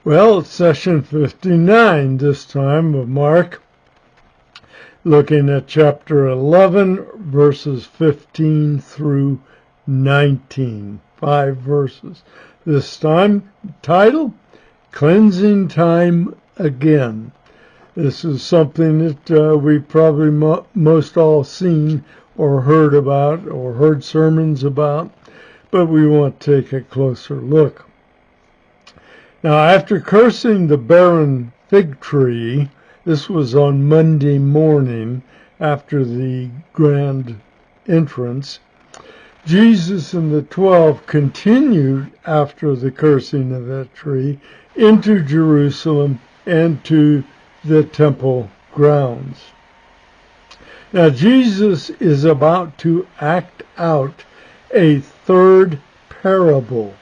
Well, it's session 59 this time of Mark, looking at chapter 11, verses 15 through 19. 5 verses. This time, title, Cleansing Time Again. This is something that we've probably most all seen or heard about or heard sermons about, but we want to take a closer look. Now, after cursing the barren fig tree, this was on Monday morning after the grand entrance, Jesus and the 12 continued after the cursing of that tree into Jerusalem and to the temple grounds. Now, Jesus is about to act out a third parable,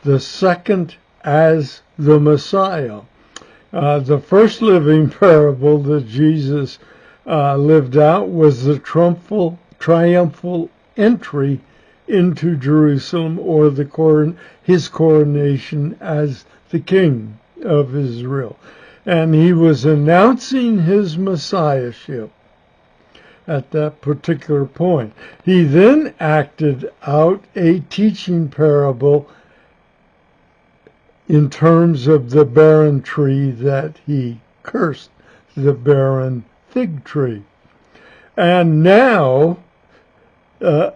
the second as the Messiah. The first living parable that Jesus lived out was the triumphal entry into Jerusalem, or his coronation as the king of Israel. And he was announcing his messiahship at that particular point. He then acted out a teaching parable in terms of the barren tree that he cursed, the barren fig tree. And now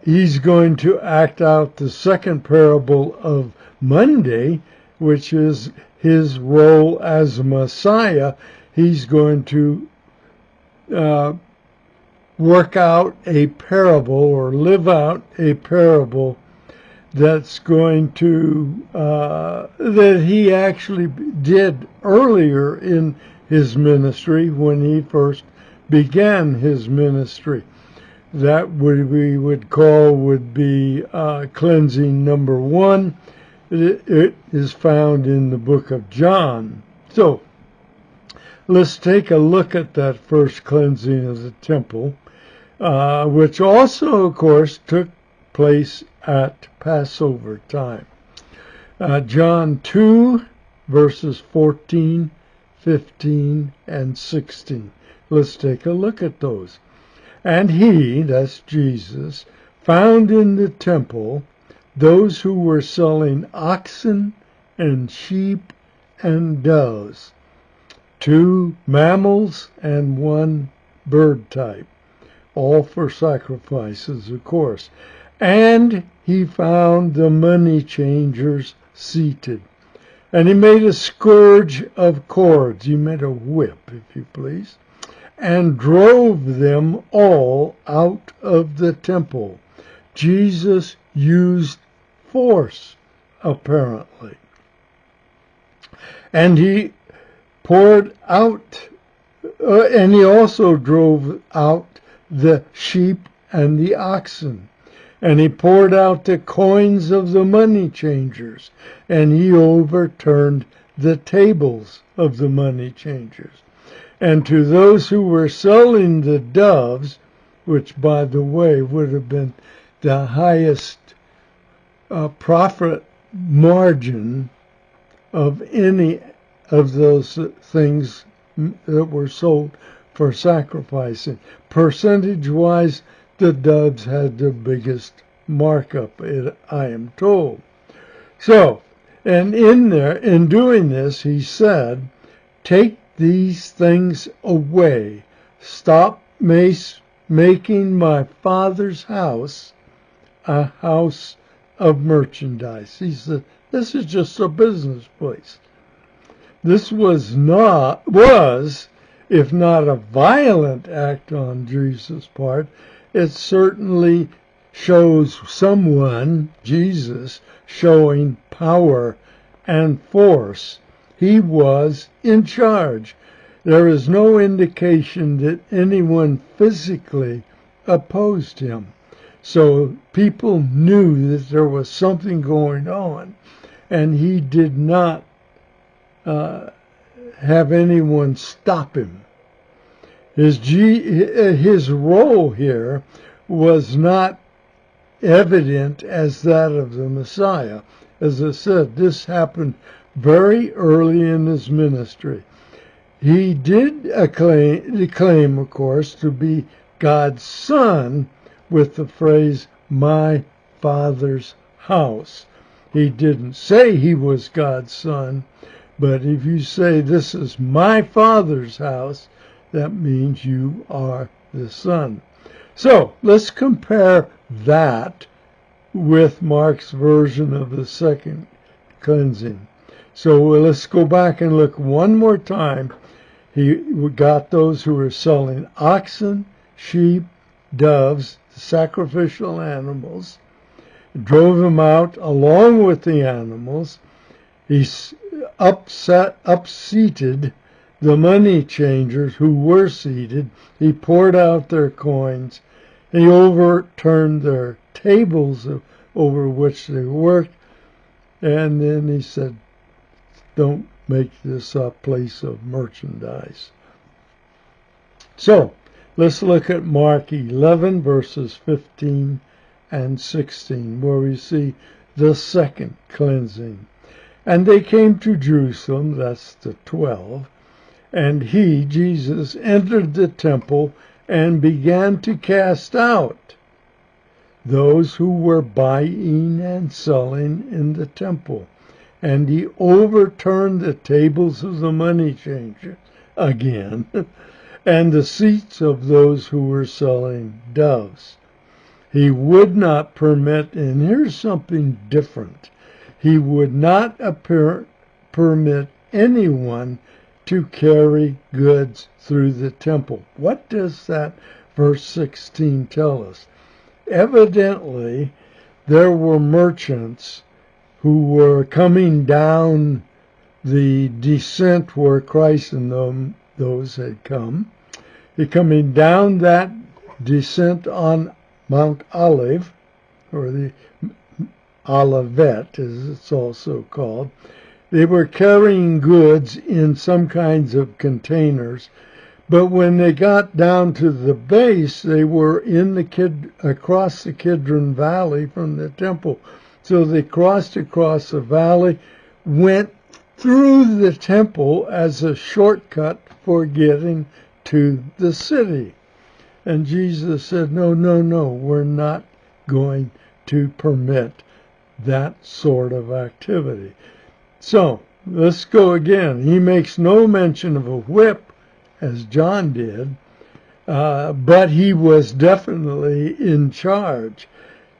he's going to act out the second parable of Monday, which is his role as Messiah. He's going to work out a parable or live out a parable that's going to, that he actually did earlier in his ministry when he first began his ministry. That we would call would be cleansing number 1. It is found in the book of John. So let's take a look at that first cleansing of the temple, which also, of course, took place at Passover time. John 2, verses 14, 15, and 16. Let's take a look at those. And he, that's Jesus, found in the temple those who were selling oxen and sheep and doves, 2 mammals and 1 bird type, all for sacrifices, of course. And he found the money changers seated. And he made a scourge of cords. He made a whip, if you please, and drove them all out of the temple. Jesus used force, apparently. And he poured out, and he also drove out the sheep and the oxen. And he poured out the coins of the money changers, and he overturned the tables of the money changers. And to those who were selling the doves, which, by the way, would have been the highest profit margin of any of those things that were sold for sacrificing. Percentage-wise, the doves had the biggest markup, I am told. So, and in doing this, he said, take these things away. Stop making my Father's house a house of merchandise. He said, this is just a business place. This was, if not a violent act on Jesus' part, it certainly shows someone, Jesus, showing power and force. He was in charge. There is no indication that anyone physically opposed him. So people knew that there was something going on, and he did not have anyone stop him. His role here was not evident as that of the Messiah. As I said, this happened very early in his ministry. He did claim, of course, to be God's son with the phrase, my Father's house. He didn't say he was God's son, but if you say, this is my Father's house, that means you are the son. So let's compare that with Mark's version of the second cleansing. So let's go back and look one more time. He got those who were selling oxen, sheep, doves, sacrificial animals, drove them out along with the animals. He upseated the money changers who were seated. He poured out their coins. He overturned their tables over which they worked. And then he said, don't make this a place of merchandise. So, let's look at Mark 11, verses 15 and 16, where we see the second cleansing. And they came to Jerusalem, that's the 12, and he, Jesus, entered the temple and began to cast out those who were buying and selling in the temple. And he overturned the tables of the money changers again, and the seats of those who were selling doves. He would not permit, and here's something different, he would not permit anyone to carry goods through the temple. What does that verse 16 tell us? Evidently, there were merchants who were coming down the descent where Christ and those had come. They're coming down that descent on Mount Olive, or the Olivet, as it's also called. They were carrying goods in some kinds of containers, but when they got down to the base, they were in across the Kidron Valley from the temple. So they crossed across the valley, went through the temple as a shortcut for getting to the city. And Jesus said, no, we're not going to permit that sort of activity. So, let's go again. He makes no mention of a whip, as John did, but he was definitely in charge.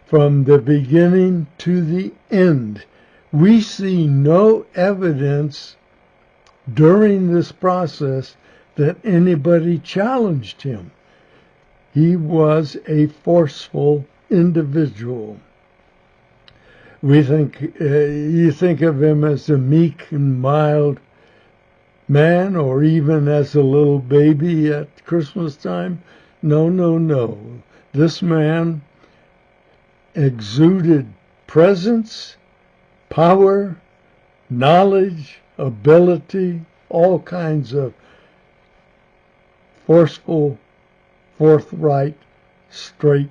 From the beginning to the end, we see no evidence during this process that anybody challenged him. He was a forceful individual. You think of him as a meek and mild man, or even as a little baby at Christmas time. No. This man exuded presence, power, knowledge, ability, all kinds of forceful, forthright, straight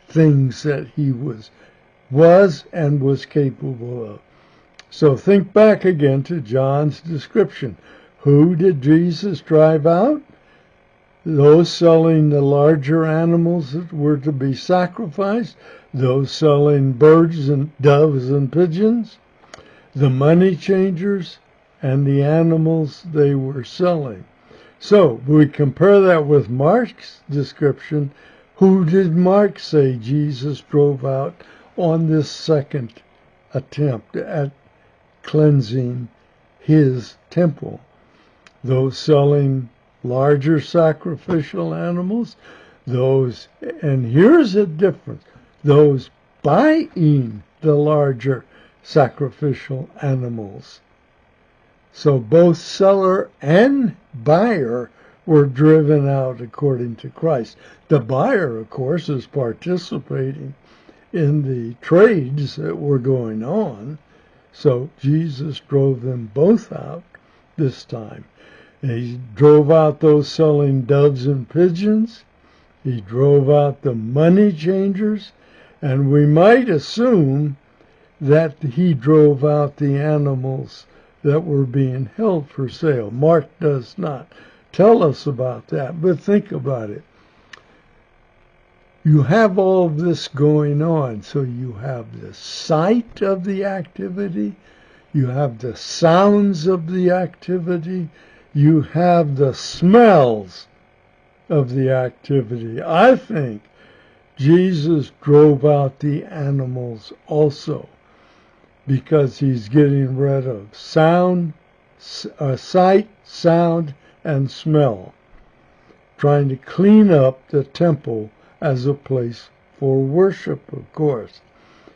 things that he was and was capable of. So think back again to John's description. Who did Jesus drive out? Those selling the larger animals that were to be sacrificed, those selling birds and doves and pigeons, the money changers, and the animals they were selling. So we compare that with Mark's description. Who did Mark say Jesus drove out on this second attempt at cleansing his temple? Those selling larger sacrificial animals, and here's the difference, those buying the larger sacrificial animals. So both seller and buyer were driven out according to Christ. The buyer, of course, is participating in the trades that were going on. So Jesus drove them both out this time. And he drove out those selling doves and pigeons. He drove out the money changers. And we might assume that he drove out the animals that were being held for sale. Mark does not tell us about that, but think about it. You have all of this going on, so you have the sight of the activity, you have the sounds of the activity, you have the smells of the activity. I think Jesus drove out the animals also because he's getting rid of sight, sound, and smell, trying to clean up the temple as a place for worship, of course.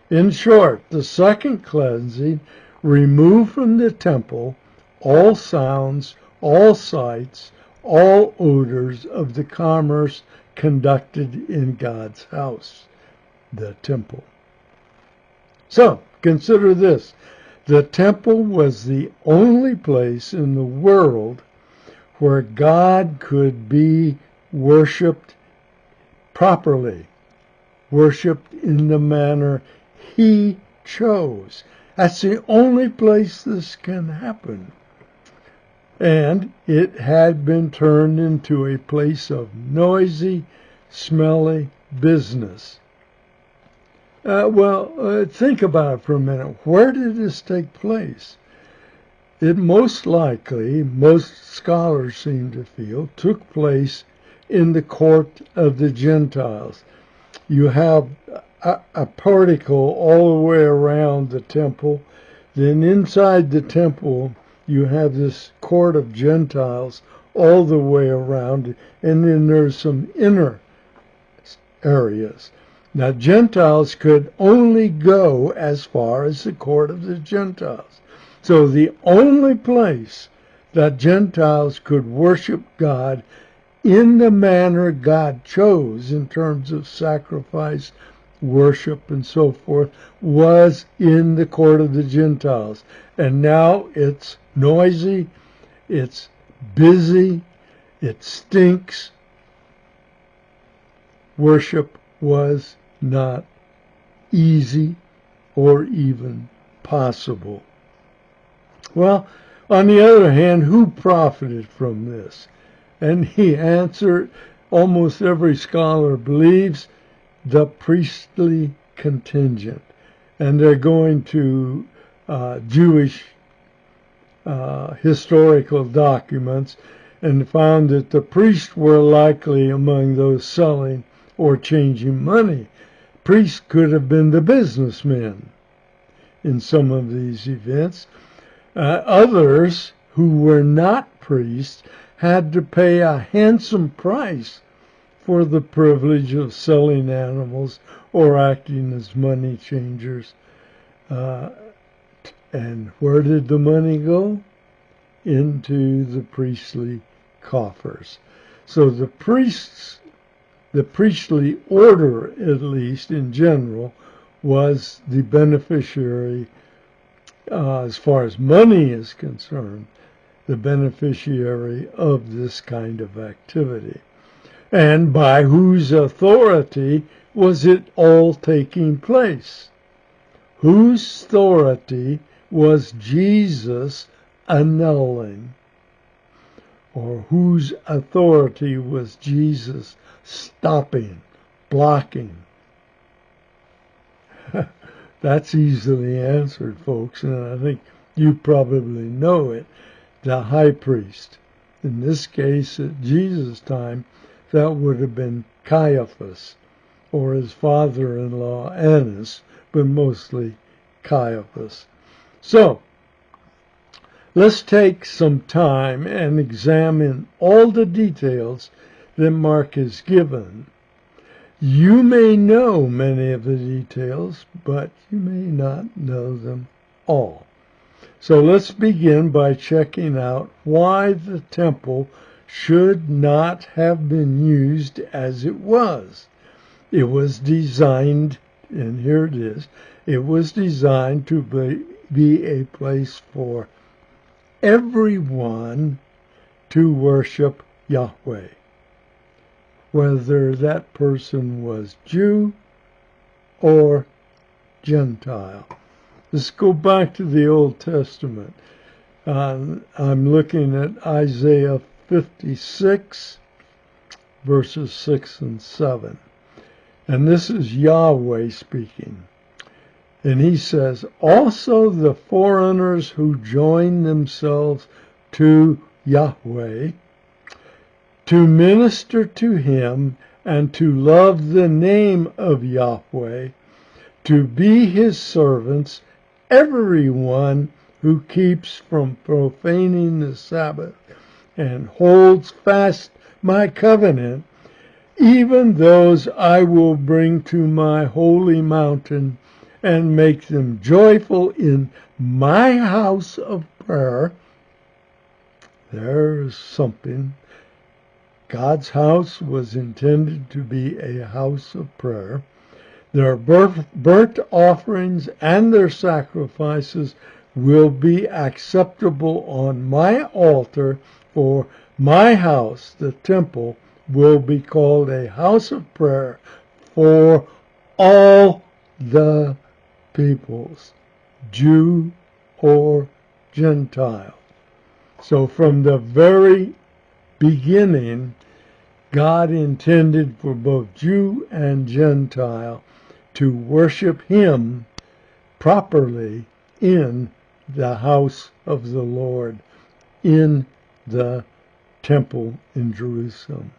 In short, the second cleansing removed from the temple all sounds, all sights, all odors of the commerce conducted in God's house, the temple. So, consider this. The temple was the only place in the world where God could be worshipped properly, worshipped in the manner he chose. That's the only place this can happen. And it had been turned into a place of noisy, smelly business. Think about it for a minute. Where did this take place? It most likely, most scholars seem to feel, took place in the court of the Gentiles. You have a portico all the way around the temple. Then inside the temple, you have this court of Gentiles all the way around. And then there's some inner areas. Now, Gentiles could only go as far as the court of the Gentiles. So the only place that Gentiles could worship God in the manner God chose in terms of sacrifice, worship, and so forth was in the court of the Gentiles. And now it's noisy, it's busy, it stinks. Worship was not easy or even possible. Well, on the other hand, who profited from this? And he answered, almost every scholar believes, the priestly contingent. And they're going to Jewish historical documents and found that the priests were likely among those selling or changing money. Priests could have been the businessmen in some of these events. Others who were not priests had to pay a handsome price for the privilege of selling animals or acting as money changers. And where did the money go? Into the priestly coffers. So the priestly order, at least in general, was the beneficiary, as far as money is concerned, the beneficiary of this kind of activity. And by whose authority was it all taking place? Whose authority was Jesus annulling? Or whose authority was Jesus stopping, blocking? That's easily answered, folks, and I think you probably know it. The high priest. In this case, at Jesus' time, that would have been Caiaphas, or his father-in-law Annas, but mostly Caiaphas. So, let's take some time and examine all the details that Mark has given. You may know many of the details, but you may not know them all. So let's begin by checking out why the temple should not have been used as it was. It was designed, and here it is, it was designed to be a place for everyone to worship Yahweh, whether that person was Jew or Gentile. Let's go back to the Old Testament. I'm looking at Isaiah 56, verses 6 and 7. And this is Yahweh speaking. And he says, also the foreigners who join themselves to Yahweh, to minister to him and to love the name of Yahweh, to be his servants, everyone who keeps from profaning the Sabbath and holds fast my covenant, even those I will bring to my holy mountain and make them joyful in my house of prayer. There's something. God's house was intended to be a house of prayer. Their burnt offerings and their sacrifices will be acceptable on my altar, for my house, the temple, will be called a house of prayer for all the peoples, Jew or Gentile. So from the very beginning, God intended for both Jew and Gentile to worship him properly in the house of the Lord, in the temple in Jerusalem.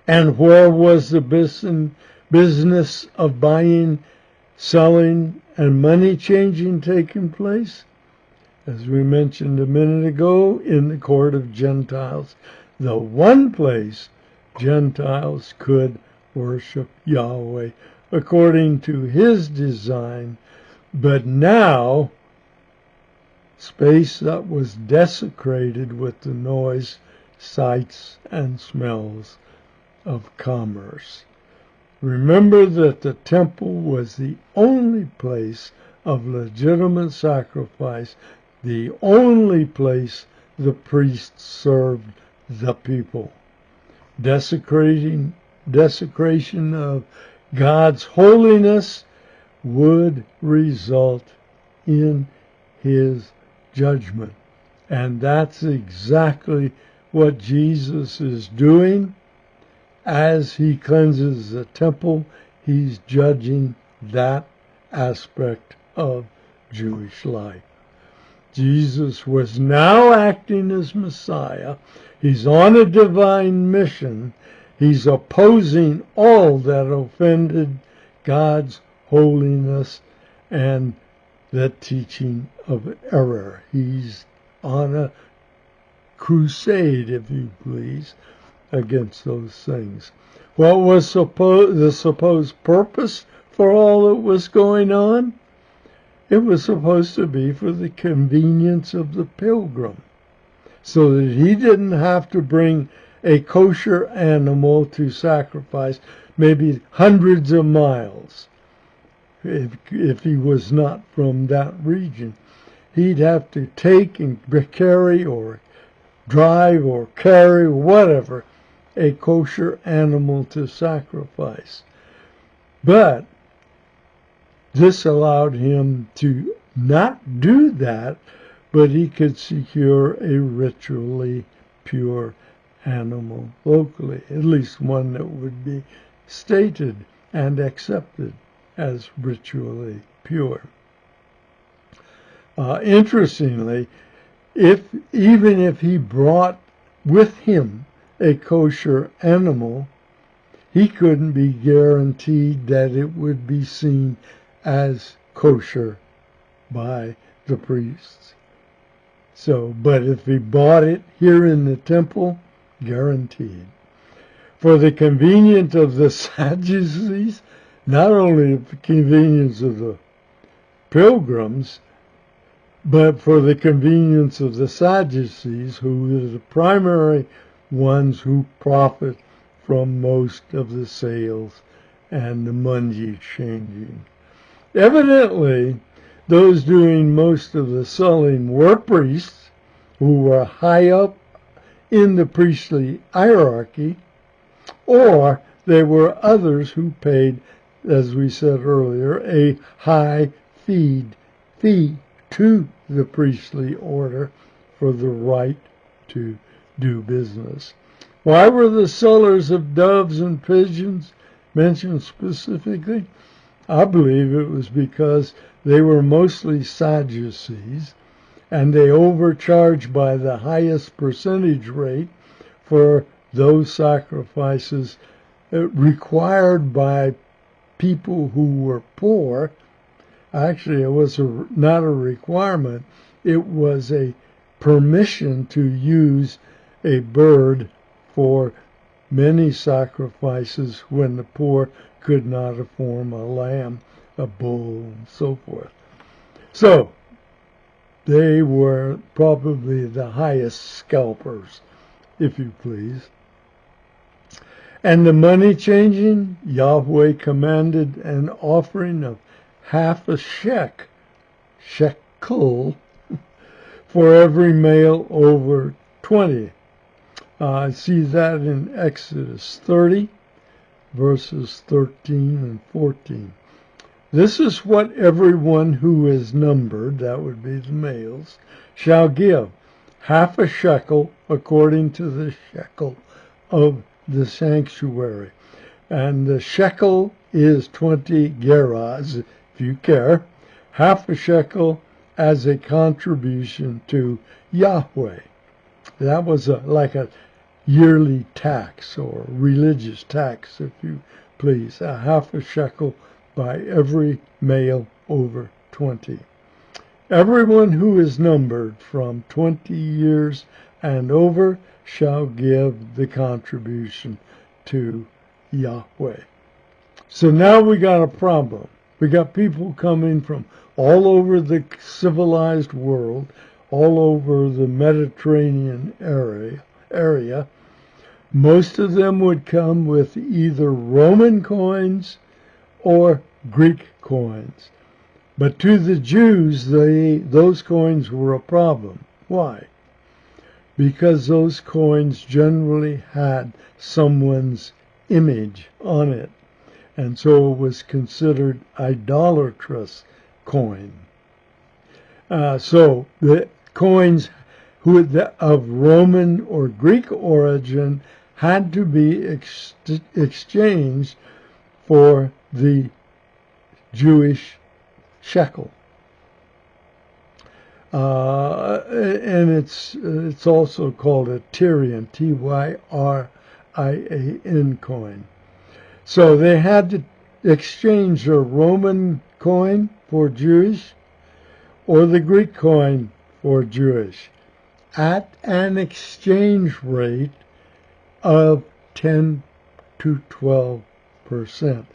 And where was the business of buying, selling, and money changing taking place? As we mentioned a minute ago, in the court of Gentiles, the one place Gentiles could worship Yahweh according to his design. But now, space that was desecrated with the noise, sights, and smells of commerce. Remember that the temple was the only place of legitimate sacrifice, the only place the priests served the people. Desecration of God's holiness would result in his judgment. And that's exactly what Jesus is doing. As he cleanses the temple, he's judging that aspect of Jewish life. Jesus was now acting as Messiah. He's on a divine mission. He's opposing all that offended God's holiness and the teaching of error. He's on a crusade, if you please, against those things. What was the supposed purpose for all that was going on? It was supposed to be for the convenience of the pilgrim, so that he didn't have to bring a kosher animal to sacrifice maybe hundreds of miles if he was not from that region. He'd have to take and carry or drive or carry, whatever, a kosher animal to sacrifice. But this allowed him to not do that, but he could secure a ritually pure animal locally, at least one that would be stated and accepted as ritually pure. Interestingly, even if he brought with him a kosher animal, he couldn't be guaranteed that it would be seen as kosher by the priests. So, but if he bought it here in the temple, guaranteed. For the convenience of the Sadducees, not only the convenience of the pilgrims, but for the convenience of the Sadducees, who are the primary ones who profit from most of the sales and the money exchanging. Evidently, those doing most of the selling were priests who were high up in the priestly hierarchy, or they were others who paid, as we said earlier, a high fee to the priestly order for the right to do business. Why were the sellers of doves and pigeons mentioned specifically? I believe it was because they were mostly Sadducees, and they overcharged by the highest percentage rate for those sacrifices required by people who were poor. Actually, it was not a requirement. It was a permission to use a bird for many sacrifices when the poor could not afford a lamb, a bull, and so forth. So, they were probably the highest scalpers, if you please. And the money changing, Yahweh commanded an offering of half a shekel, for every male over 20. I see that in Exodus 30, verses 13 and 14. This is what everyone who is numbered, that would be the males, shall give, half a shekel according to the shekel of the sanctuary. And the shekel is 20 gerahs, if you care, half a shekel as a contribution to Yahweh. That was like a yearly tax or religious tax, if you please, a half a shekel by every male over 20. Everyone who is numbered from 20 years and over shall give the contribution to Yahweh. So now we got a problem. We got people coming from all over the civilized world, all over the Mediterranean area. Most of them would come with either Roman coins or Greek coins. But to the Jews, those coins were a problem. Why? Because those coins generally had someone's image on it, and so it was considered idolatrous coin. So the coins of Roman or Greek origin had to be exchanged for the Jewish shekel. And it's also called a Tyrian, Tyrian coin. So they had to exchange a Roman coin for Jewish or the Greek coin for Jewish at an exchange rate of 10 to 12%.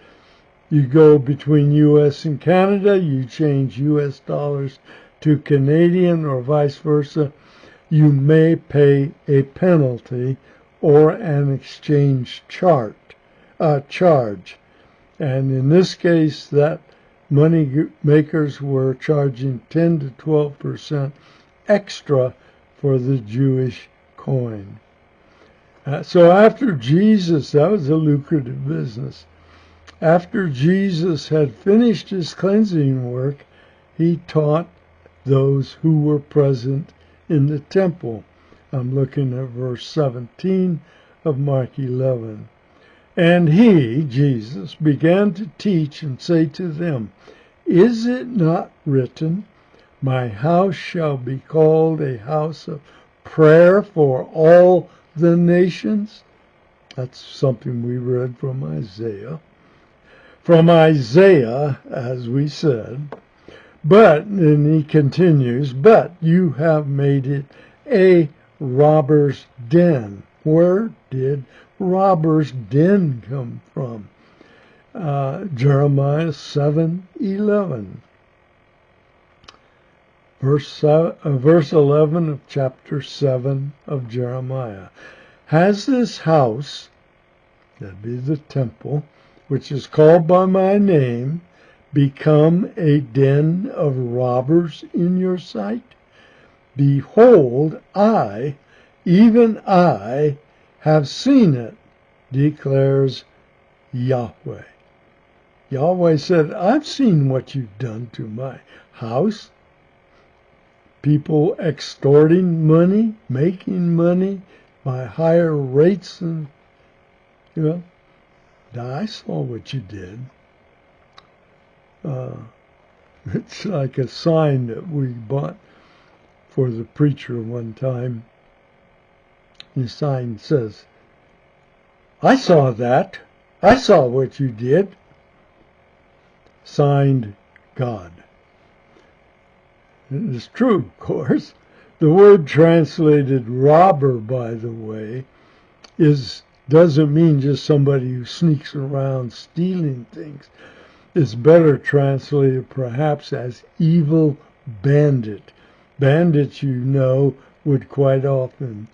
You go between U.S. and Canada, you change U.S. dollars to Canadian or vice versa, you may pay a penalty or an exchange charge. And in this case, that money makers were charging 10 to 12% extra for the Jewish coin. So after Jesus, that was a lucrative business. After Jesus had finished his cleansing work, he taught those who were present in the temple. I'm looking at verse 17 of Mark 11. And he, Jesus, began to teach and say to them, Is it not written, My house shall be called a house of prayer for all the nations? That's something we read from Isaiah. From Isaiah, as we said. But, and he continues, but you have made it a robber's den. Where did robber's den come from? Jeremiah 7:11. Verse 11 of chapter 7 of Jeremiah. Has this house, that'd be the temple, which is called by my name, become a den of robbers in your sight? Behold, I, even I, have seen it, declares Yahweh. Yahweh said, I've seen what you've done to my house. People extorting money, making money by higher rates, and I saw what you did. It's like a sign that we bought for the preacher one time. The sign says, I saw that. I saw what you did. Signed, God. It is true, of course. The word translated robber, by the way, doesn't mean just somebody who sneaks around stealing things. It's better translated perhaps as evil bandit. Bandits, would quite often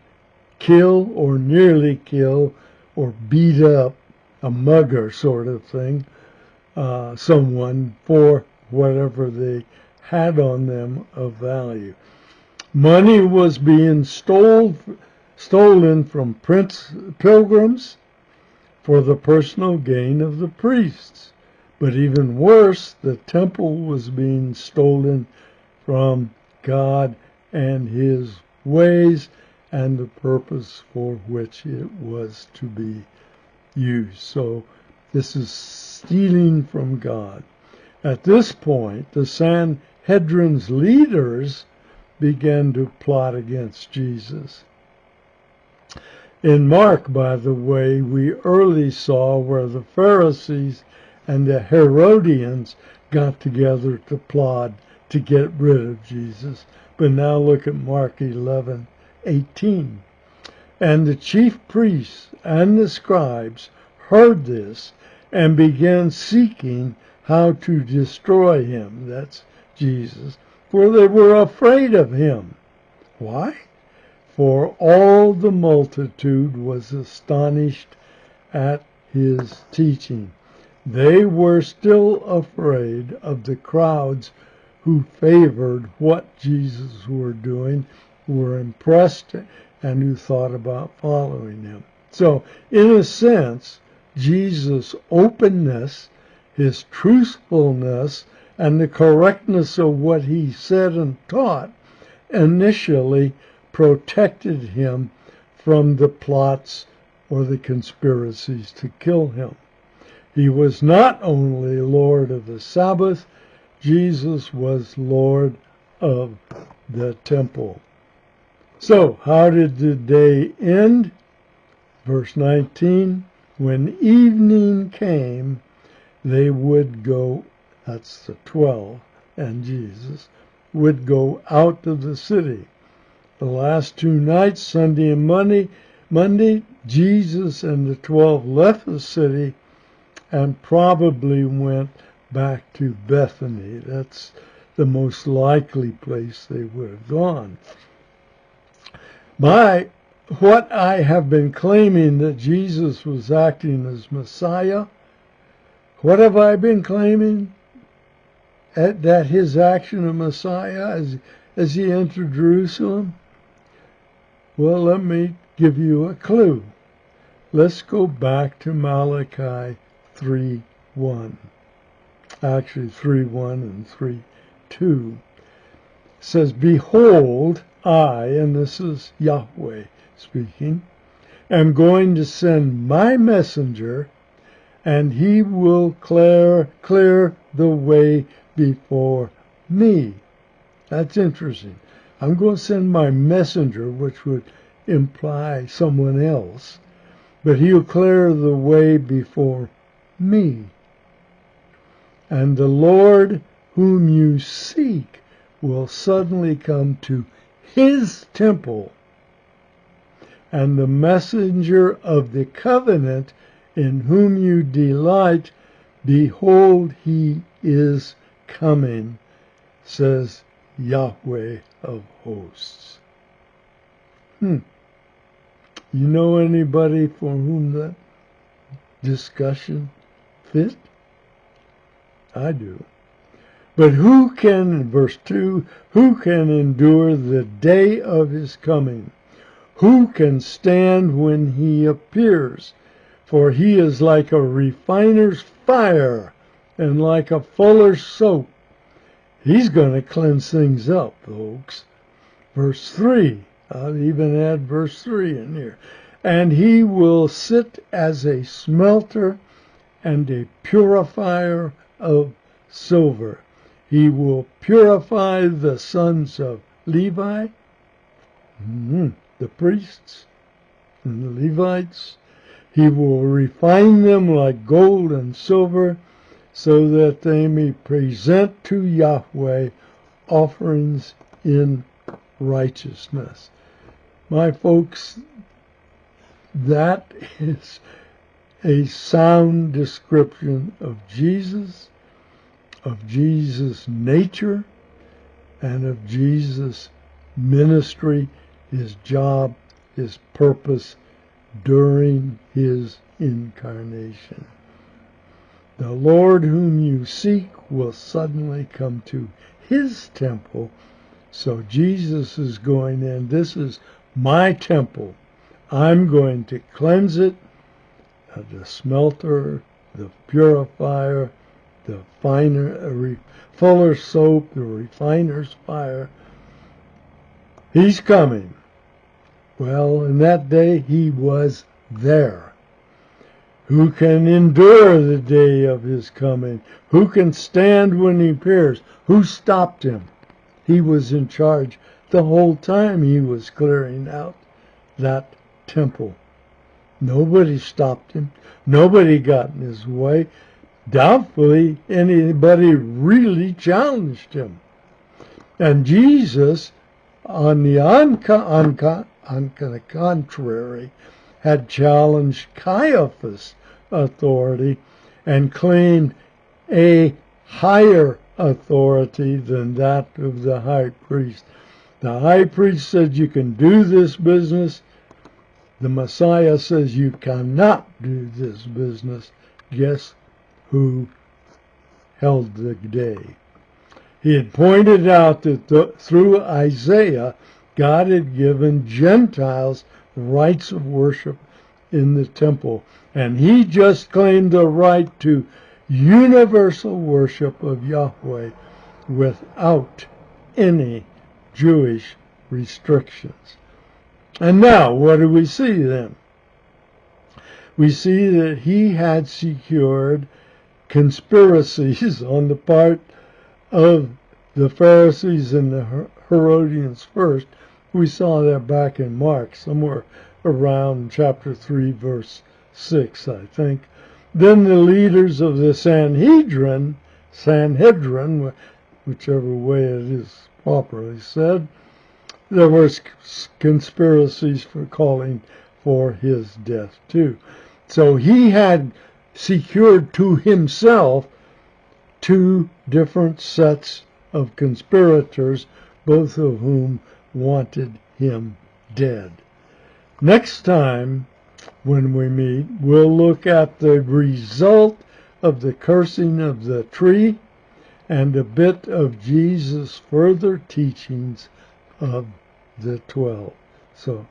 kill or nearly kill or beat up, a mugger sort of thing, someone for whatever they had on them of value. Money was being stolen from pilgrims for the personal gain of the priests. But even worse, the temple was being stolen from God and his ways and the purpose for which it was to be used. So this is stealing from God. At this point, the Sanhedrin's leaders began to plot against Jesus. In Mark, by the way, we early saw where the Pharisees and the Herodians got together to plot to get rid of Jesus. But now look at Mark 11:18. And the chief priests and the scribes heard this and began seeking how to destroy him, that's Jesus, for they were afraid of him. Why? For all the multitude was astonished at his teaching. They were still afraid of the crowds who favored what Jesus were doing, were impressed, and who thought about following him. So, in a sense, Jesus' openness, his truthfulness, and the correctness of what he said and taught initially protected him from the plots or the conspiracies to kill him. He was not only Lord of the Sabbath, Jesus was Lord of the temple. So, how did the day end? Verse 19, when evening came, they would go, that's the 12, and Jesus, would go out of the city. The last 2 nights, Sunday and Monday, Jesus and the 12 left the city and probably went back to Bethany. That's the most likely place they would have gone. By what I have been claiming that Jesus was acting as Messiah, what have I been claiming? That his action of Messiah as he entered Jerusalem? Well, let me give you a clue. Let's go back to Malachi 3:1. Actually 3:1 and 3:2. It says, behold, I, and this is Yahweh speaking, am going to send my messenger, and he will clear the way before me. That's interesting. I'm going to send my messenger, which would imply someone else, but he'll clear the way before me. And the Lord whom you seek will suddenly come to his temple, and the messenger of the covenant in whom you delight, behold, he is coming, says Yahweh of hosts. You know anybody for whom that discussion fit? I do. But who can, verse 2, who can endure the day of his coming? Who can stand when he appears? For he is like a refiner's fire and like a fuller's soap. He's going to cleanse things up, folks. Verse 3, I'll even add verse 3 in here. And he will sit as a smelter and a purifier of silver. He will purify the sons of Levi, the priests and the Levites. He will refine them like gold and silver, so that they may present to Yahweh offerings in righteousness. My folks, that is a sound description of Jesus' nature, and of Jesus' ministry, his job, his purpose during his incarnation. The Lord whom you seek will suddenly come to his temple. So Jesus is going in. This is my temple. I'm going to cleanse it. The smelter, the purifier, the fuller's soap, the refiner's fire. He's coming. Well, in that day he was there. Who can endure the day of his coming? Who can stand when he appears? Who stopped him? He was in charge the whole time he was clearing out that temple. Nobody stopped him. Nobody got in his way. Doubtfully anybody really challenged him. And Jesus, on the contrary, had challenged Caiaphas' authority and claimed a higher authority than that of the high priest. The high priest said, you can do this business. The Messiah says you cannot do this business. Guess who held the day? He had pointed out that through Isaiah, God had given Gentiles rights of worship in the temple, and he just claimed the right to universal worship of Yahweh without any Jewish restrictions. And now, what do we see then? We see that he had secured conspiracies on the part of the Pharisees and the Herodians first. We saw that back in Mark, somewhere around chapter 3, verse 6, I think. Then the leaders of the Sanhedrin, whichever way it is properly said, there were conspiracies for calling for his death too. So he had secured to himself two different sets of conspirators, both of whom wanted him dead. Next time, when we meet, we'll look at the result of the cursing of the tree and a bit of Jesus' further teachings of the 12. So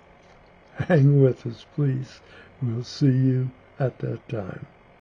hang with us, please. We'll see you at that time.